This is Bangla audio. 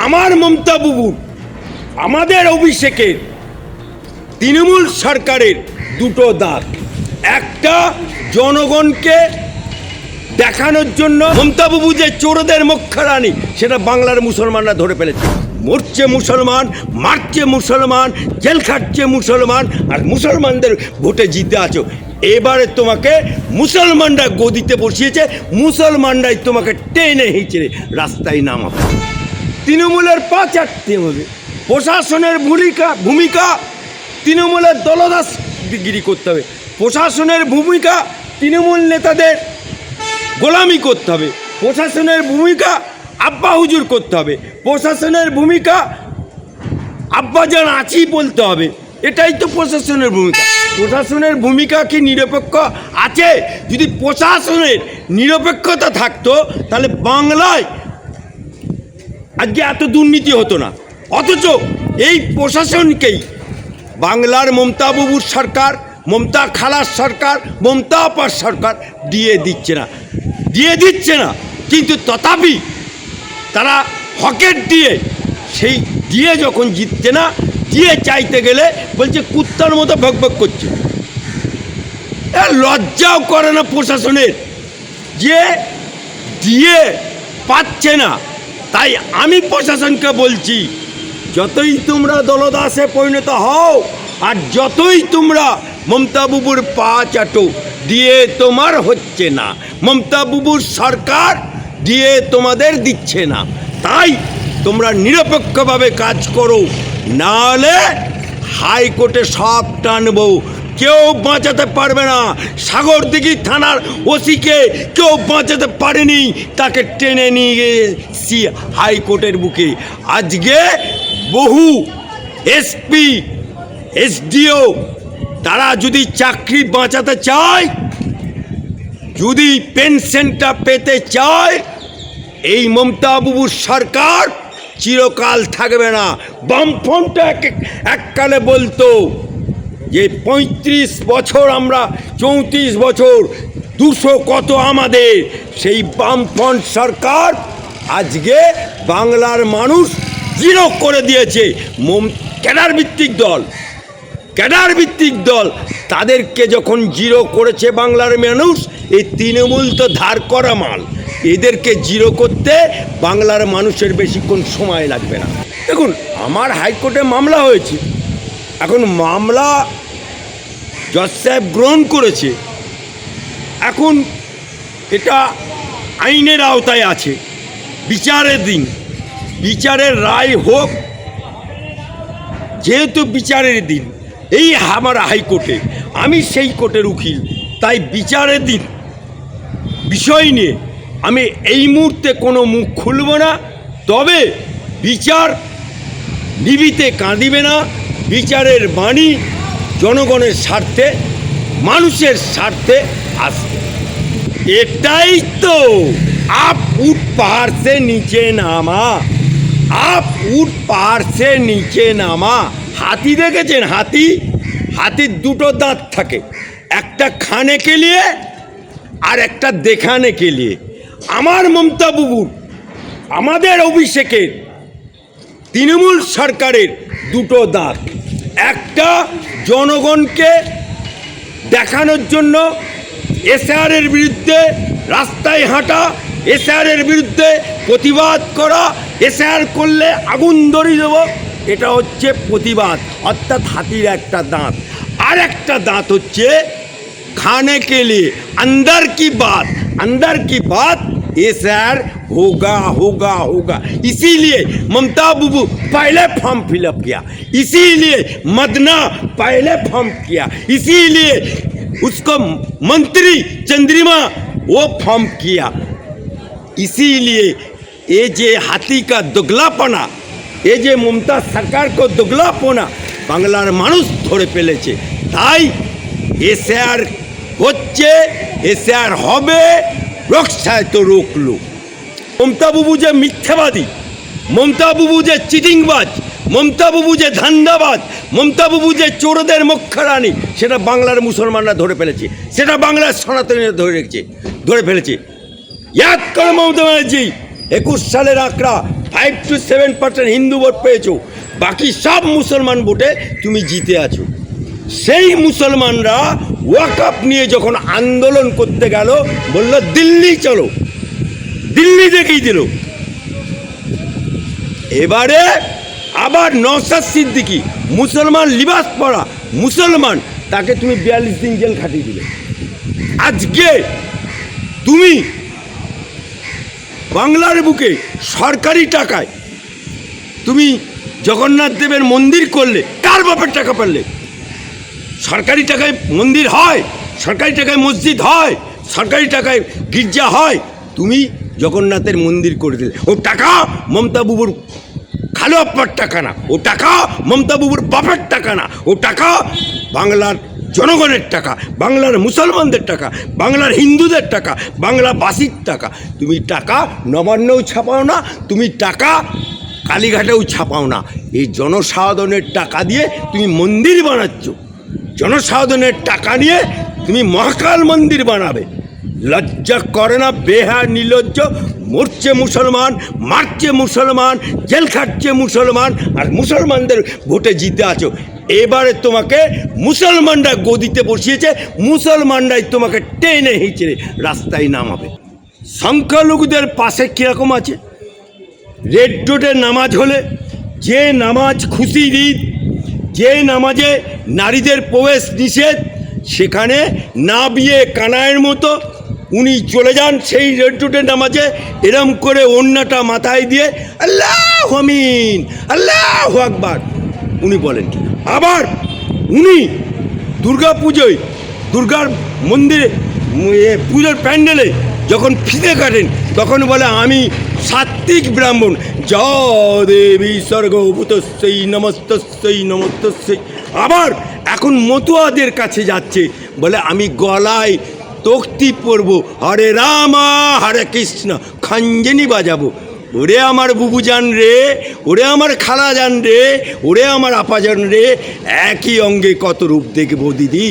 আমার মমতা বাবুর আমাদের অভিষেকের তৃণমূল সরকারের দুটো দাঁত। একটা জনগণকে দেখানোর জন্য মমতা বাবু যে চোরদের মুখ্যরানী সেটা বাংলার মুসলমানরা ধরে ফেলেছে। মরছে মুসলমান, মারছে মুসলমান, জেল খাটছে মুসলমান, আর মুসলমানদের ভোটে জিতে আছো। এবারে তোমাকে মুসলমানরা গদিতে বসিয়েছে, মুসলমানরাই তোমাকে টেনে হিঁচড়ে রাস্তায় নামাবে। তৃণমূলের পা চাটতে হবে। প্রশাসনের ভূমিকা তৃণমূলের দলদাসগিরি করতে হবে। প্রশাসনের ভূমিকা তৃণমূল নেতাদের গোলামি করতে হবে। প্রশাসনের ভূমিকা আব্বা হুজুর করতে হবে। প্রশাসনের ভূমিকা আব্বাজান আছি বলতে হবে। এটাই তো প্রশাসনের ভূমিকা। প্রশাসনের ভূমিকা কি নিরপেক্ষ আছে? যদি প্রশাসনের নিরপেক্ষতা থাকতো তাহলে বাংলায় আজকে এত দুর্নীতি হতো না। অথচ এই প্রশাসনকেই বাংলার মমতা বাবুর সরকার, মমতা খালার সরকার, মমতা আপার সরকার দিয়ে দিচ্ছে না। কিন্তু তথাপি তারা হকের সেই দিয়ে যখন জিতছে না, দিয়ে চাইতে গেলে বলছে কুত্তার মতো ভকভক করছে। লজ্জাও করে না প্রশাসনের যে দিয়ে পাচ্ছে না। তাই আমি প্রশাসনকে বলছি, যতই তোমরা দলদাসে পরিণত হও আর যতই তোমরা মমতা বাবুর পা চাটো, দিয়ে তোমার হচ্ছে না। মমতা বাবুর সরকার দিয়ে তোমাদের দিচ্ছে না। তাই তোমরা নিরপেক্ষভাবে কাজ করো, নাহলে হাইকোর্টে সব টানবো। কেউ বাঁচাতে পারবে না। সাগরদিঘি থানার ওসিকে কেউ বাঁচাতে পারেনি, তাকে টেনে নিয়ে গেছি হাইকোর্টের বুকে। আজকে বহু এসপি, এসডিও তারা যদি চাকরি বাঁচাতে চায়, যদি পেনশনটা পেতে চায়, এই মমতা বাবুর সরকার চিরকাল থাকবে না। বামফ্রন্টটা এককালে বলতো যে 35 বছর আমরা, 34 বছর, 200 কত আমাদের। সেই বামফ্রন্ট সরকার আজকে বাংলার মানুষ জিরো করে দিয়েছে। ক্যাডার ভিত্তিক দল তাদেরকে যখন জিরো করেছে বাংলার মানুষ, এই তৃণমূল তো ধার করা মাল। এদেরকে জিরো করতে বাংলার মানুষের বেশিক্ষণ সময় লাগবে না। দেখুন, আমার হাইকোর্টে মামলা হয়েছে। এখন মামলা জজ সাহেব গ্রহণ করেছে। এখন এটা আইনের আওতায় আছে। বিচারের দিন, বিচারের রায় হোক। যেহেতু বিচারের দিন এই আমার হাইকোর্টে, আমি সেই কোর্টের উকিল, তাই বিচারের দিন বিষয় নিয়ে আমি এই মুহূর্তে কোনো মুখ খুলব না। তবে বিচার নিবিতে কাঁদিবে না। বিচারের বাণী জনগণের স্বার্থে, মানুষের স্বার্থে আসবে। এটাই তো আপ উঠ পাহাড় সে নিচে নামা, আপ উঠ পাহাড় সে নিচে নামা। হাতি দেখেছেন? হাতির দুটো দাঁত থাকে, একটা খানে কে লিয়ে আর একটা দেখানে কে লিয়ে। আমার মমতা বাবুর আমাদের অভিষেকের তৃণমূল সরকারের দুটো দাঁত। একটা জনগণকে দেখানোর জন্য এসআরের বিরুদ্ধে রাস্তায় হাঁটা, এসআরের বিরুদ্ধে প্রতিবাদ করা, এসআর করলে আগুন ধরিয়ে দেবো, এটা হচ্ছে প্রতিবাদ, অর্থাৎ হাতির একটা দাঁত। আর একটা দাঁত হচ্ছে খানে কে লিয়ে अंदर की बात एसआर होगा। इसीलिए ममता बाबू पहले फॉर्म फिलअप किया, इसीलिए मदना पहले फॉर्म किया, इसीलिए उसको मंत्री चंद्रिमा वो फॉर्म किया। इसीलिए ये जे हाथी का दोगलापना, ये जे ममता सरकार को दोगलापना বাংলার মানুষ ধরে ফেলেছে। তাই এসআর হচ্ছে, এসআর হবে, রক্ষায় তো রোকলো। মমতা বাবু যে মিথ্যাবাদী, মমতা বাবু যে চিটিংবাজ, মমতা বাবু যে ধান্দাবাজ, মমতা বাবু যে চোরদের মুখ্যরানী, সেটা বাংলার মুসলমানরা ধরে ফেলেছে, সেটা বাংলার সনাতনীরা ধরে ফেলেছে। ইয়াদ করো মমতা ব্যানার্জি, 21 সালের আঁকড়া 5 to 7% হিন্দু ভোট পেয়েছো, বাকি সব মুসলমান ভোটে তুমি জিতে আছো। সেই মুসলমানরা ওয়াকআপ নিয়ে যখন আন্দোলন করতে গেল, বলল দিল্লি চলো, দিল্লি দেখেই দিল। এবারে আবার নওশাদ সিদ্দিকী, মুসলমান লিবাস পরা মুসলমান, তাকে তুমি 42 দিন জেল খাটিয়ে দিলে। আজকে তুমি বাংলার বুকে সরকারি টাকায় তুমি জগন্নাথ দেবের মন্দির করলে, কার বাপের টাকা পারলে? সরকারি টাকায় মন্দির হয়, সরকারি টাকায় মসজিদ হয়, সরকারি টাকায় গির্জা হয়, তুমি জগন্নাথের মন্দির করে দিলে। ও টাকা মমতা বুবুর খালো আপ্পার টাকা না, ও টাকা মমতা বুবুর বাপের টাকা না, ও টাকা বাংলার জনগণের টাকা, বাংলার মুসলমানদের টাকা, বাংলার হিন্দুদের টাকা, বাংলাবাসীর টাকা। তুমি টাকা নবান্নেও ছাপাও না, তুমি টাকা কালীঘাটেও ছাপাও না। এই জনসাধারণের টাকা দিয়ে তুমি মন্দির বানাচ্ছ, জনসাধারণের টাকা নিয়ে তুমি মহাকাল মন্দির বানাবে। লজ্জা করে না? বেহা নির্লজ্জ। মরছে মুসলমান, মারছে মুসলমান, জেল খাটছে মুসলমান, আর মুসলমানদের ভোটে জিতে আছো। এবারে তোমাকে মুসলমানরা গদিতে বসিয়েছে, মুসলমানরাই তোমাকে টেনে হিঁচড়ে রাস্তায় নামাবে। সংখ্যালঘুদের পাশে কীরকম আছে? রেড রোডে নামাজ হলে, যে নামাজ খুশির ঈদ, যে নামাজে নারীদের প্রবেশ নিষেধ, সেখানে না বিয়ে কানায়ের মতো উনি চলে যান সেই রেড রোডের নামাজে, এরম করে ওড়নাটা মাথায় দিয়ে আল্লাহু আমিন, আল্লাহু আকবার উনি বলেন। আবার উনি দুর্গা পুজোয়, দুর্গার মন্দিরে পুজোর প্যান্ডেলে যখন ফিতে কাটেন, তখন বলে আমি সাত্বিক ব্রাহ্মণ, জ দেবী স্বর্গভূতস্যৈ নমস্তস্যৈ নমস্তস্যৈ। আবার এখন মতুয়াদের কাছে যাচ্ছে, বলে আমি গলায় তক্তি পরব, হরে রামা হরে কৃষ্ণ, খঞ্জনি বাজাবো। ওরে আমার বুবু জান রে, ওরে আমার খালা জান রে, ওরে আমার আপা জান রে, একই অঙ্গে কত রূপ দেখবো দিদি।